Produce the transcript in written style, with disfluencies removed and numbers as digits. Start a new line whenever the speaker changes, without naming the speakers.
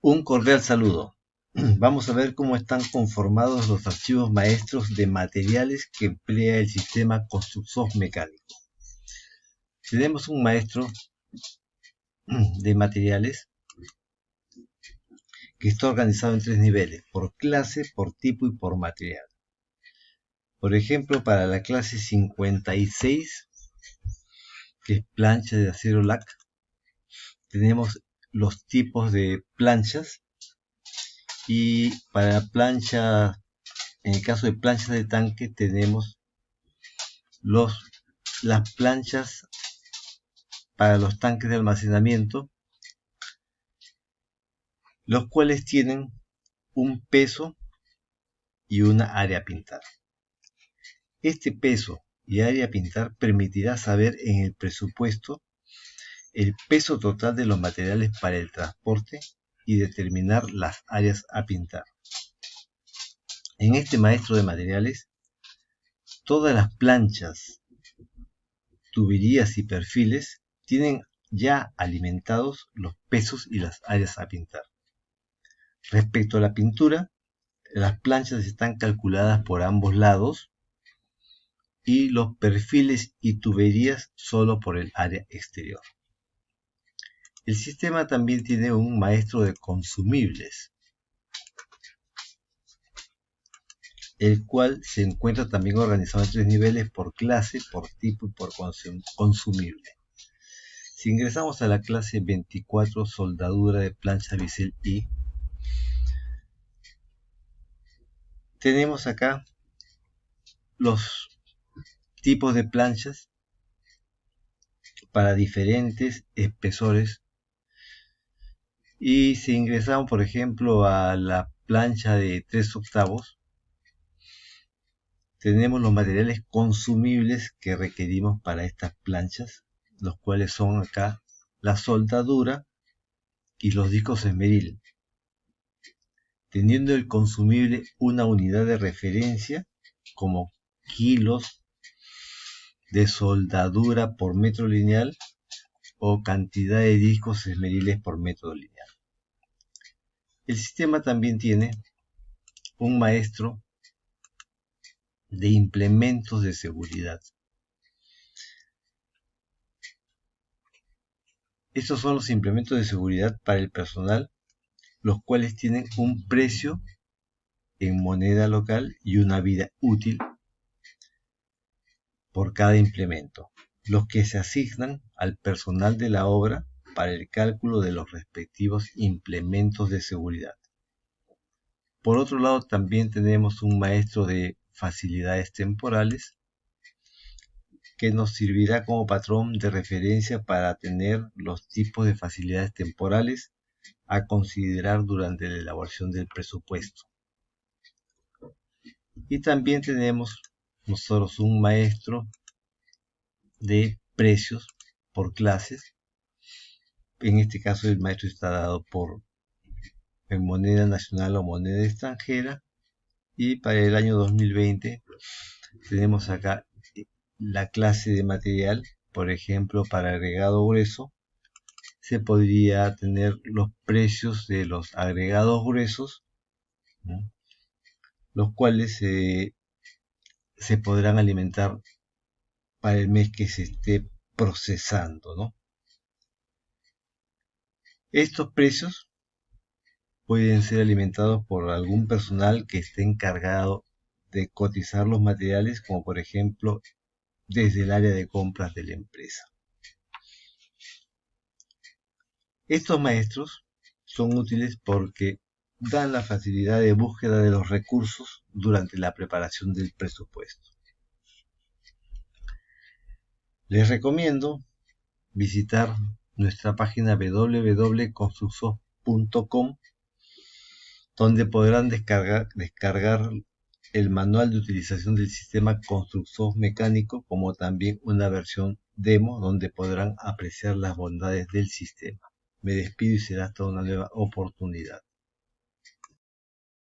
Un cordial saludo. Vamos a ver cómo están conformados los archivos maestros de materiales que emplea el sistema Construcsoft Mecánico. Tenemos un maestro de materiales que está organizado en 3 niveles, por clase, por tipo y por material. Por ejemplo, para la clase 56, que es plancha de acero lac, tenemos los tipos de planchas, y para plancha, en el caso de planchas de tanque, tenemos las planchas para los tanques de almacenamiento, los cuales tienen un peso y una área a pintar. Este peso y área a pintar permitirá saber en el presupuesto el peso total de los materiales para el transporte y determinar las áreas a pintar. En este maestro de materiales, todas las planchas, tuberías y perfiles tienen ya alimentados los pesos y las áreas a pintar. Respecto a la pintura, las planchas están calculadas por ambos lados y los perfiles y tuberías solo por el área exterior. El sistema también tiene un maestro de consumibles, el cual se encuentra también organizado en 3 niveles, por clase, por tipo y por consumible. Si ingresamos a la clase 24, soldadura de plancha bisel I, tenemos acá los tipos de planchas para diferentes espesores. Y si ingresamos, por ejemplo, a la plancha de 3/8, tenemos los materiales consumibles que requerimos para estas planchas, los cuales son acá la soldadura y los discos esmeril, teniendo el consumible una unidad de referencia como kilos de soldadura por metro lineal o cantidad de discos esmeriles por metro lineal. El sistema también tiene un maestro de implementos de seguridad. Estos son los implementos de seguridad para el personal, los cuales tienen un precio en moneda local y una vida útil por cada implemento, los que se asignan al personal de la obra para el cálculo de los respectivos implementos de seguridad. Por otro lado, también tenemos un maestro de facilidades temporales que nos servirá como patrón de referencia para tener los tipos de facilidades temporales a considerar durante la elaboración del presupuesto. Y también tenemos nosotros un maestro de precios por clases. En este caso el maestro está dado en moneda nacional o moneda extranjera. Y para el año 2020 tenemos acá la clase de material. Por ejemplo, para agregado grueso se podría tener los precios de los agregados gruesos, ¿no?, los cuales se podrán alimentar para el mes que se esté procesando, ¿no? Estos precios pueden ser alimentados por algún personal que esté encargado de cotizar los materiales, como por ejemplo desde el área de compras de la empresa. Estos maestros son útiles porque dan la facilidad de búsqueda de los recursos durante la preparación del presupuesto. Les recomiendo visitar nuestra página www.construcsoft.com, donde podrán descargar el manual de utilización del sistema Construcsoft Mecánico, como también una versión demo donde podrán apreciar las bondades del sistema. Me despido y será hasta una nueva oportunidad.